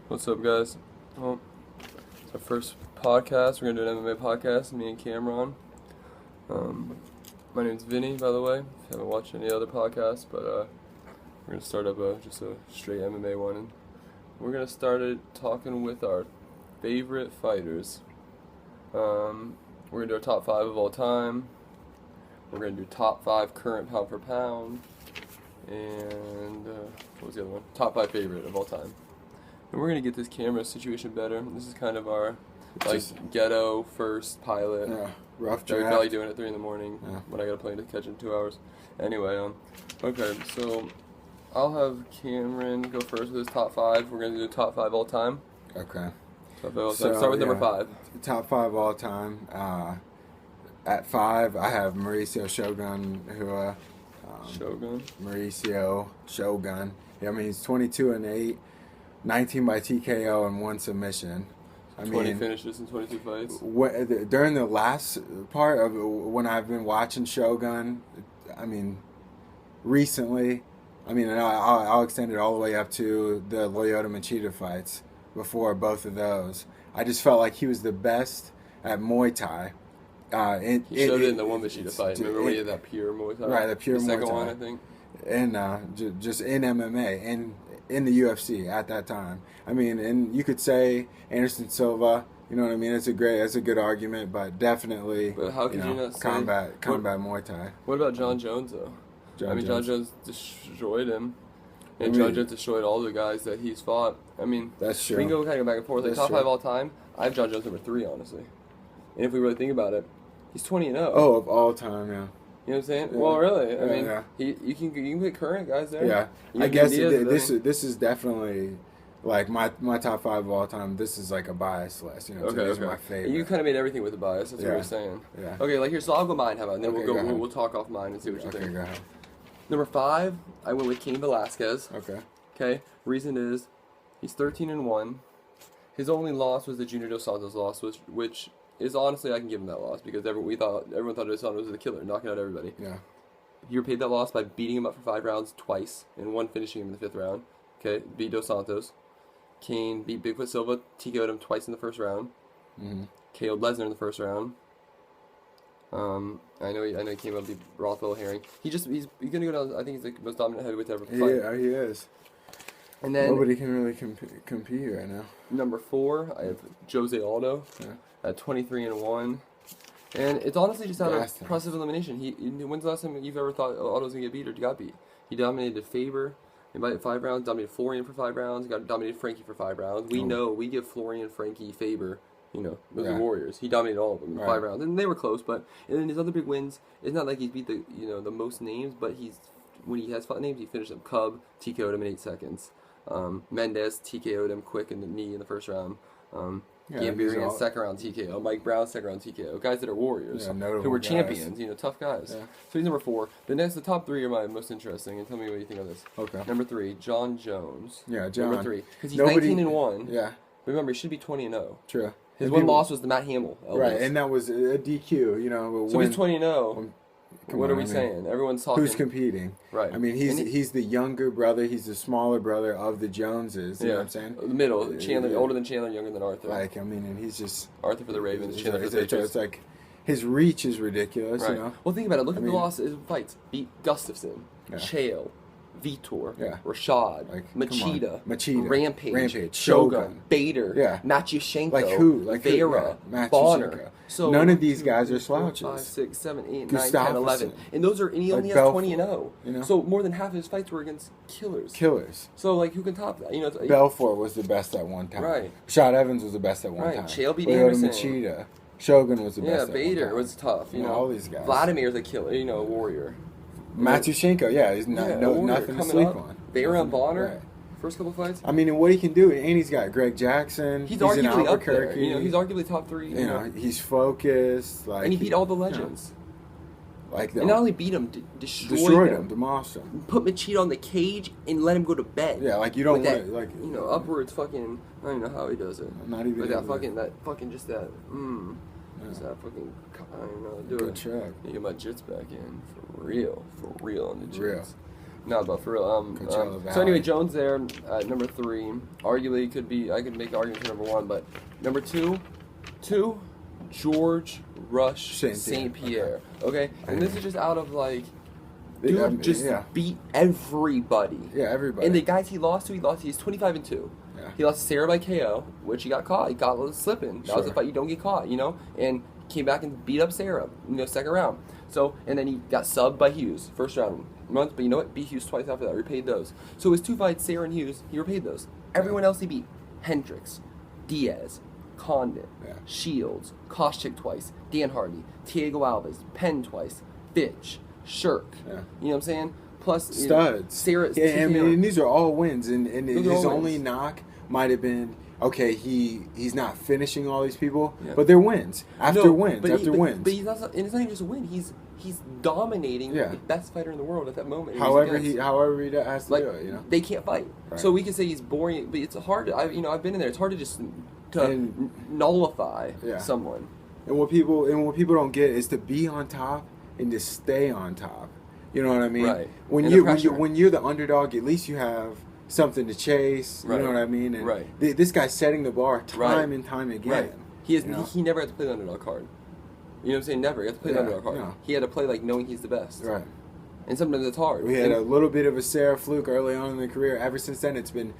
What's up, guys? Well, it's our first podcast. We're gonna do an MMA podcast. Me and Cameron. My name's Vinnie, by the way. If you haven't watched any other podcasts, but we're gonna start up just a straight MMA one. And we're gonna start it talking with our favorite fighters. We're gonna do our top 5 of all time. We're gonna do top 5 current pound for pound, and what was the other one? Top 5 favorite of all time. And we're gonna get this camera situation better. This is kind of our ghetto first pilot. Yeah, rough Joey draft. Valley doing it at 3 in the morning Yeah. when I got a plane to catch in 2 hours. Anyway, okay, so I'll have Cameron go first with his top 5. We're gonna do top 5 all time. Okay. Top 5 all time. Start with number 5. Top 5 all time. At 5, I have Mauricio Shogun, who Shogun. Mauricio Shogun. Yeah, I mean he's 22-8, 19 by TKO and 1 submission. 20 finishes in 22 fights. During the last part of when I've been watching Shogun, recently, I'll extend it all the way up to the Lyoto Machida fights before both of those. I just felt like he was the best at Muay Thai. He showed it in the one Machida fight. Remember when he had that pure Muay Thai? Right, the pure the Muay second Thai. one, I think. And just in MMA and in the UFC at that time. I mean, and you could say Anderson Silva. You know what I mean? It's a good argument, but definitely. But how could you not say combat Muay Thai? What about John Jones though? John Jones destroyed him, and John Jones destroyed all the guys that he's fought. I mean, that's true. We can go kind of back and forth. Like That's top true. 5 all time. I have John Jones number 3, honestly. And if we really think about it, he's 20-0. Oh, of all time, yeah. You know what I'm saying? Yeah. Well, really, I mean, yeah. you can put current guys there. Yeah, You I can guess Diaz, this is definitely like my top 5 of all time. This is like a bias list, you know. Okay, These are my favorite. You kind of made everything with a bias. That's what Yeah. you're saying. Yeah. Okay, like here, so I'll go mine. How about? And then Okay, we'll go ahead. we'll talk off mine and see what you Okay, think. go ahead. Number 5, I went with Cain Velasquez. Okay. Okay. Reason is, he's 13-1. His only loss was the Junior Dos Santos loss, which is honestly I can give him that loss because everyone thought Dos Santos was the killer, knocking out everybody. Yeah. He repaid that loss by beating him up for 5 rounds twice, and 1 finishing him in the 5th round. Okay, beat Dos Santos. Cain beat Bigfoot Silva, TKO'd him twice in the 1st round. Mm-hmm. KO'd Lesnar in the 1st round. I know he came up beat Rothwell Herring. He's gonna go down. I think he's the most dominant heavyweight to ever fight. Yeah, he is. And then Nobody can really compete right now. number 4, I have Jose Aldo at 23-1. And it's honestly just out of process of elimination. When's the last time you've ever thought Aldo's gonna get beat or got beat? He dominated Faber in 5 rounds, dominated Florian for 5 rounds, dominated Frankie for 5 rounds. We give Florian, Frankie, Faber, those are warriors. He dominated all of them in 5 rounds, and they were close. But and then his other big wins, it's not like he's beat the most names, but when he has fought names, he finished them. Cub TKO'd him in 8 seconds. Mendez TKO'd him quick in the knee in the 1st round. Gambirian 2nd round TKO. Mike Brown 2nd round TKO. Guys that are warriors, who were champions, tough guys. Yeah. So he's number 4. The top 3 are my most interesting. And tell me what you think of this. Okay. Number 3, John Jones. Yeah, John. Number 3, because he's 19-1. Yeah. Remember, he should be 20-0. True. His one loss was the Matt Hamill. Right, and that was a DQ. So he's 20-0. What are we saying? Everyone's talking. Who's competing? Right. I mean, he's the younger brother. He's the smaller brother of the Joneses. You know what I'm saying? The middle. Chandler, older than Chandler, younger than Arthur. And he's just Arthur for the Ravens, Chandler for the Patriots. It's like his reach is ridiculous. Right. Well, think about it. Look at the losses fights. Beat Gustafson, Chael, Vitor, Rashad, Machida, Rampage, Shogun, Bader, Matyushenko, like who? Vera, Bonner. So none of these guys are slouches. 5, 6, 7, 8, 9, 10, 11. And those are, and he only has 20-0. So more than half of his fights were against killers. So who can top that? Belfort was the best at one time. Right. Rashad Evans was the best at one time. Chael beat Anderson. Machida. Shogun was the best at one time. Bader was tough. All these guys. Vladimir's a killer, a warrior. Matyushenko, he's nothing to sleep on. Vera and Bonner, first couple fights. I mean, and what he can do, and he's got Greg Jackson. He's in arguably up there. Albuquerque. He's arguably top 3. He's focused. And he beat all the legends. And not only beat him, destroyed him, demolished him. Put Machida on the cage and let him go to bed. Yeah, you don't want that, upwards fucking. I don't even know how he does it. Not even. But that fucking just that. Just that fucking. I don't know. Do Good it. track. You get my jits back in for real on the jits. No, but for real. So anyway, Jones there at number 3. Arguably I could make the argument for number 1, but number 2, George Rush St. Pierre. Okay, and this is just out of like, dude, beat everybody. Yeah, everybody. And the guys he lost to, he's 25-2. Yeah. He lost to Sarah by KO, which he got caught. He got a little slipping. That was a fight you don't get caught, you know. And came back and beat up Sarah, second round. So, and then he got subbed by Hughes, first round. But you know what? Beat Hughes twice after that. Repaid those. So his 2 fights, Sarah and Hughes, he repaid those. Everyone else he beat. Hendricks, Diaz, Condit, Shields, Koscheck twice, Dan Hardy, Thiago Alves, Penn twice, Fitch, Shirk. Yeah. You know what I'm saying? Plus studs. Sarah. Yeah, I mean, these are all wins, and his only knock might have been, okay, he's not finishing all these people, but they're wins after wins. But he's not, and it's not even just a win. He's dominating the best fighter in the world at that moment. However he has to do it, you know. They can't fight, so we can say he's boring, but it's hard. I've been in there. It's hard to just nullify someone. And what people don't get is to be on top and to stay on top. You know what I mean? Right. When you're the underdog, at least you have something to chase. You know what I mean? And this guy's setting the bar time and time again. Right. He never had to play the underdog card. You know what I'm saying? Never. He had to play the underdog card. No. He had to play like knowing he's the best. Right. And sometimes it's hard. We had a little bit of a Sarah fluke early on in the career. Ever since then, it's been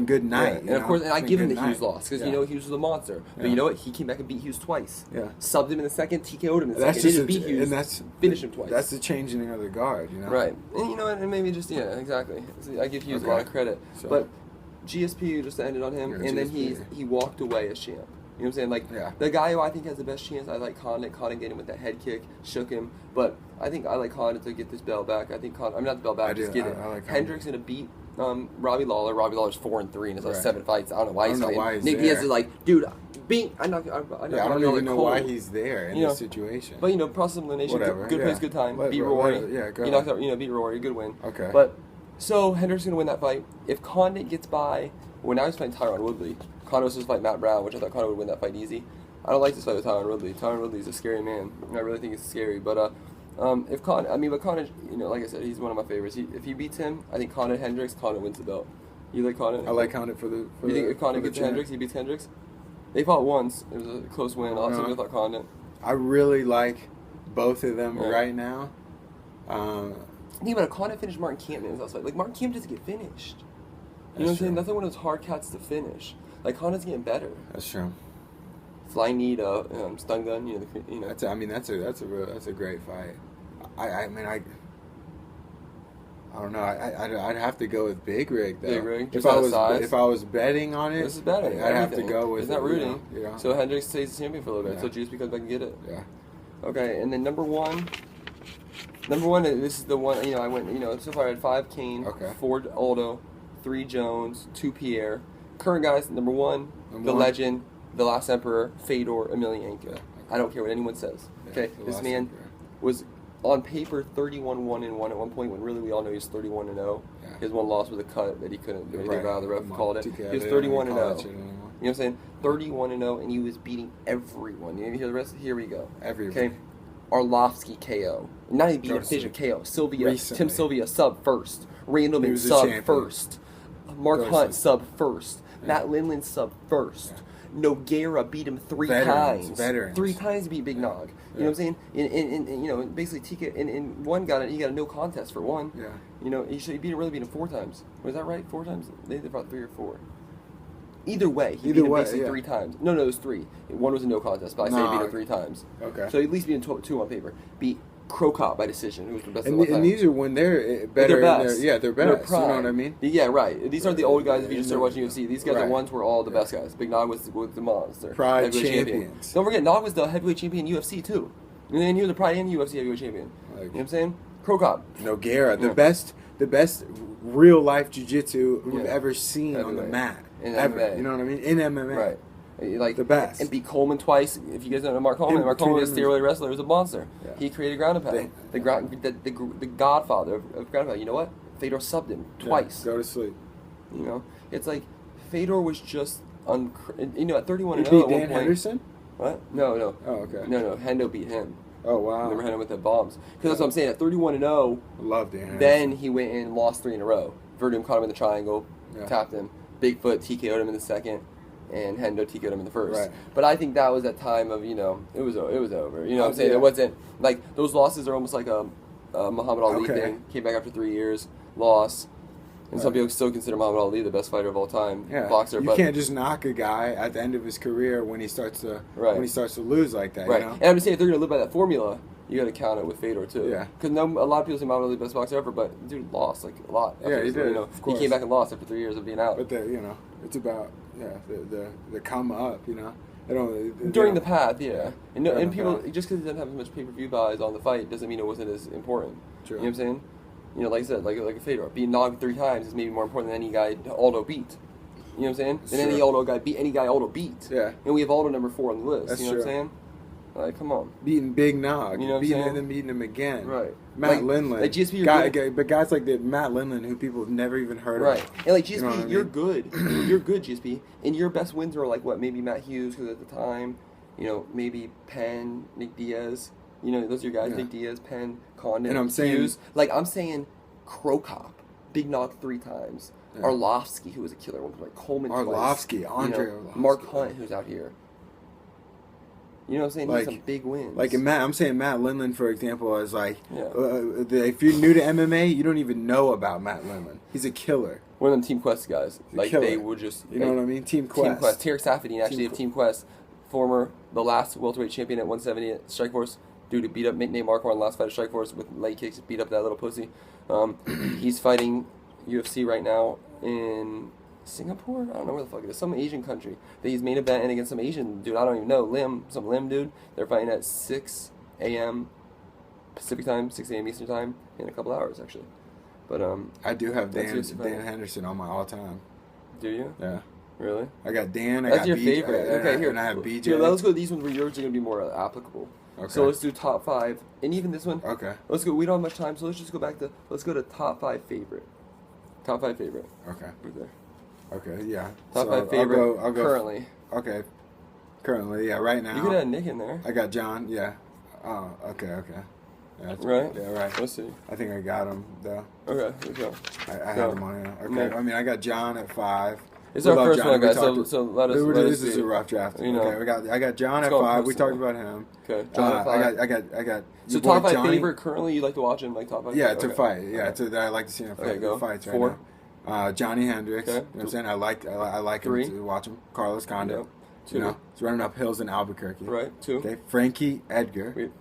good night. And of course, I give him the Hughes loss because Hughes was a monster. But you know what? He came back and beat Hughes twice. Yeah. Subbed him in the second, TKO'd him in the second. Beat Hughes, and finished him twice. That's the changing of the guard, you know. Right. And you know what? And maybe just exactly. I give Hughes a lot of credit. So. But GSP just ended on him, and then he walked away as champ. You know what I'm saying? The guy who I think has the best chance, I like Condit. Condit get him with that head kick, shook him. But I think I like Condit to get this belt back. I think not the belt back, just get it. Like Hendrick's going to beat Robbie Lawler. Robbie Lawler's 4-3 in his last 7 fights. I don't know why he's fighting. Nick Diaz is like, dude, I don't even know why he's there in this situation. But, process of elimination, good place, good time. Beat Rory. He knocked out, beat Rory, good win. Okay. But, so Hendrick's going to win that fight. If Condit gets by, now he's fighting Tyron Woodley. Condit was supposed to fight Matt Brown, which I thought Condit would win that fight easy. I don't like this fight with Tyron Woodley. Tyron Woodley's a scary man. I really think he's scary. But but Condit, like I said, he's one of my favorites. If he beats him, I think Hendricks wins the belt. You like Condit? I like Condit for the. You think if Condit gets Hendricks, he beats Hendricks? They fought once. It was a close win. I thought Condit. I really like both of them right now. Think about it. Condit finished Martin Kampman in his last fight. Like Martin Kampman doesn't get finished. You know what I'm saying? That's not one of those hard cats to finish. Like Condit's getting better. That's true. Flying knee to stun gun. That's a great fight. I don't know. I'd have to go with Big Rig though. Big Rig. If I was betting on it, this is betting. I'd have to go with. It's not rooting. You know? So Hendricks stays the champion for a little bit. So GSP comes back and get it. Yeah. Okay, and then number one. This is the one. I went. So far I had 5 Kane, 4 Aldo, 3 Jones, 2 Pierre. Current guys, number 1, the legend, the last emperor, Fedor Emelianenko. I don't care what anyone says. Okay, this man was on paper 31-1-1 at one point, when really we all know he's 31-0. Yeah. His one loss was a cut that he couldn't do anything about. The ref called it. He was 31-0. You know what I'm saying? 31-0, and he was beating everyone. You hear the rest? Here we go. Everyone. Okay. Arlovsky KO. Not even beat a decision KO. Tim Sylvia sub first. Randleman sub first. Mark Hunt sub first. Matt Lindland sub first. Nogueira beat him 3 times. Veterans. 3 times beat Big Nog. You know what I'm saying? And basically TK and one got it. He got a no contest for one. Yeah. He beat him 4 times. Was that right? 4 times? They fought 3 or 4. Either way, he beat him basically 3 times. No, it was 3. One was a no contest, but I say he beat him 3 times. Okay. So at least beat him 2 on paper. Beat Krokop by decision, who was the best of all time. And these are when they're better. They're best. They're best. You know what I mean? Yeah, right. These aren't the old guys if you just start watching UFC. These guys are ones where all the best guys. Big Nog was the monster. Pride champions. Don't forget, Nog was the heavyweight champion in UFC too. And then he was the Pride and UFC heavyweight champion. You know what I'm saying? Krokop. Nogueira, the best real life jiu-jitsu we've ever seen on the mat. In ever. MMA. You know what I mean? In MMA. Right. Like the best. And beat Coleman twice. If you guys don't know Mark Coleman was a steroid wrestler. He was a monster. Yeah. He created ground and pound. The godfather of ground and pound. You know what? Fedor subbed him twice. Go to sleep. It's like Fedor was just at 31-0 at one Dan point. Henderson? What? No. Oh, okay. No. Hendo beat him. Oh, wow. Never hit him with the bombs. Because that's what I'm saying. At 31-0, I love Dan. then he went and lost 3 in a row. Verdum caught him in the triangle, tapped him. Bigfoot TKO'd him in the second, and Hendo TKO'd him in the first. Right. But I think that was that time of, it was over. You know what I'm saying? It wasn't, like, those losses are almost like a Muhammad Ali thing. Came back after 3 years, lost. And some people still consider Muhammad Ali the best fighter of all time, boxer. You can't just knock a guy at the end of his career when he starts to lose like that. Right. You know? And I'm just saying, if they're gonna live by that formula, you got to count it with Fedor too. Yeah. Because a lot of people say Muhammad Ali the best boxer ever, but dude lost like a lot. Yeah, he did. Of course. He came back and lost after 3 years of being out. But it's about the come up. You know. During the path, and people just because he doesn't have as much pay-per-view buys on the fight doesn't mean it wasn't as important. True. You know what I'm saying? Like I said, like a Fedor being knocked 3 times is maybe more important than any guy Aldo beat. You know what I'm saying? Than any Aldo guy beat any guy Aldo beat. Yeah. And we have Aldo number 4 on the list. That's you know what I'm saying? Like, come on. Beating Big Nog. You know what beating I'm saying? him and beating him again. Right. Matt Lindland. Like GSP, but guys like Matt Lindland who people have never even heard of. Right. And like GSP, you're good. You're good, GSP. And your best wins are like what? Maybe Matt Hughes, because at the time, maybe Penn, Nick Diaz. Those are your guys. Nick Diaz, Penn, Kandis, and I'm saying, Hughes. Like, I'm saying Krokop, Big Knock 3 times. Yeah. Arlovsky, who was a killer one, like Coleman Arlovsky, twice. Andre Arlovsky. Mark Hunt, who's out here. You know what I'm saying? Like, some big wins. Like I'm saying Matt Lindland, for example, is like, if you're new to MMA, you don't even know about Matt Lindland. He's a killer. One of them Team Quest guys. They would just... You know what I mean? Team Quest. Tarek Safadine, actually, of Team Quest. The last welterweight champion at 170 at Strikeforce. Dude who beat up Nate Marquardt in the last fight at Strikeforce with leg kicks, beat up that little pussy. He's fighting UFC right now in Singapore? I don't know where the fuck it is. Some Asian country that he's main eventing against some Asian dude. I don't even know. Some Lim dude. They're fighting at 6 a.m. Pacific time, 6 a.m. Eastern time in a couple hours, actually. But I do have Dan Henderson on my all-time. Do you? Yeah. Really? I got Dan. That's your favorite. Okay, here. And I have BJ. Here, let's go to these ones where yours are going to be more applicable. Okay. So let's do top 5. And even this one. Okay. Let's go. We don't have much time, so let's just go back to, let's go to top 5 favorite. Top 5 favorite. Okay. Right there. Okay, yeah. Top 5 favorite I'll go currently. Okay. Currently, yeah, right now. You could have Nick in there. I got John, yeah. Oh, okay. Yeah, right? Yeah, right. Let's see. I think I got him, though. Okay, let's go. I have him on here. Okay, Nick. I mean, I got John at 5. It's our first one, guys, so let us This see. is a rough draft. You know. Okay, I got John at 5. We talked about him. Okay, John at 5. I got. So top 5 favorite currently, you like to watch him, like top 5? Yeah, to fight. Yeah, that I like to see him fight. Okay, go. Fights right 4. now. Johnny Hendricks. Okay. You know what I'm saying? I like 3. him to watch him. Carlos Condit. Yep. 2. You know, he's running up hills in Albuquerque. Right. 2. Okay. Frankie Edgar. Wait.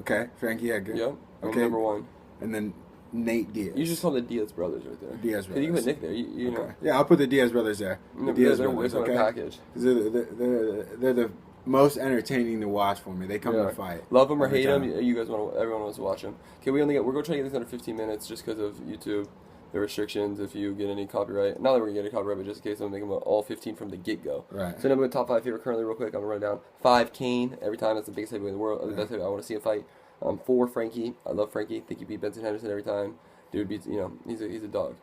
Okay. Frankie Edgar. Yep. Okay. Number 1. And then Nate Diaz. You just call the Diaz brothers right there. Diaz brothers. You can put Nick there. You know. Yeah, I'll put the Diaz brothers there. The Diaz brothers. Okay. Package. They're the most entertaining to watch for me. They come to fight. Love them or hate them. You guys everyone wants to watch them. Okay, we're going to try to get this under 15 minutes just because of YouTube. The restrictions if you get any copyright. Not that we're going to get a copyright, but just in case I'm going to make them all 15 from the get-go. Right. So now I'm going to top 5 favorite currently real quick. I'm going to run it down. 5, Kane. Every time. That's the biggest heavyweight in the world. The best heavyweight. I want to see him fight. 4, Frankie. I love Frankie. Think he beat Benson Henderson every time. Dude beats, he's a dog.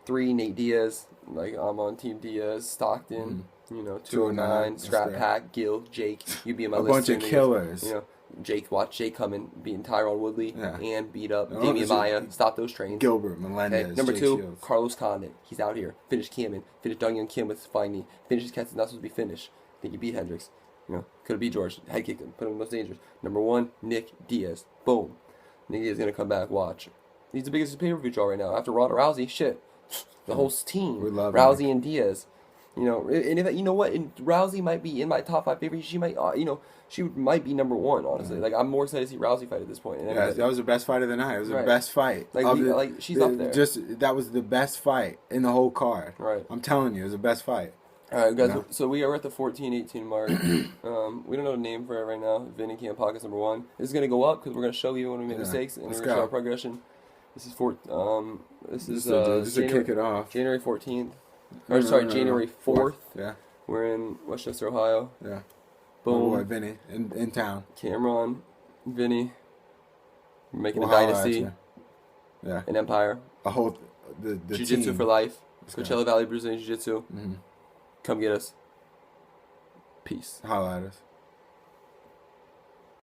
3, Nate Diaz. Like, I'm on Team Diaz. Stockton. 209. Scrap Pack. Gil. Jake. You'd be in my list. A bunch of killers. Watch Jake coming, beating Tyron Woodley, and beat up Damian Maya. Stop those trains. Gilbert Melendez. Okay. Number Jake 2, Shields. Carlos Condit. He's out here. Finished Kamen. Finished Dong Young Kim with his flying knee. Finished Cats is not supposed to be finished. I think he beat Hendricks. Could have beat George. Head kicked him. Put him in the most dangerous. Number 1, Nick Diaz. Boom. Nick Diaz is going to come back. Watch. He's the biggest pay-per-view draw right now. After Ronda Rousey, shit. The whole team. We love Rousey Nick. and Diaz. And if what, and Rousey might be in my top 5 favorites. She might, she might be number 1. Honestly, like I'm more excited to see Rousey fight at this point. Yeah, that was the best fight of the night. It was the best fight. She's up there. That was the best fight in the whole card. Right. I'm telling you, it was the best fight. All right, guys. So we are at the 14-18 mark. We don't know the name for it right now. VinnieCam podcast number 1. This is gonna go up because we're gonna show you when we make mistakes and we're gonna show our progression. This is Just to kick it off. January 14th. January 4th. Yeah. We're in Westchester, Ohio. Yeah. Boom. My boy Vinnie in town. Cameron, Vinnie. We're making a dynasty. Yeah. An empire. A whole the Jiu-Jitsu team. for life. Coachella Valley Brazilian Jiu-Jitsu. Mm-hmm. Come get us. Peace. Holla at us.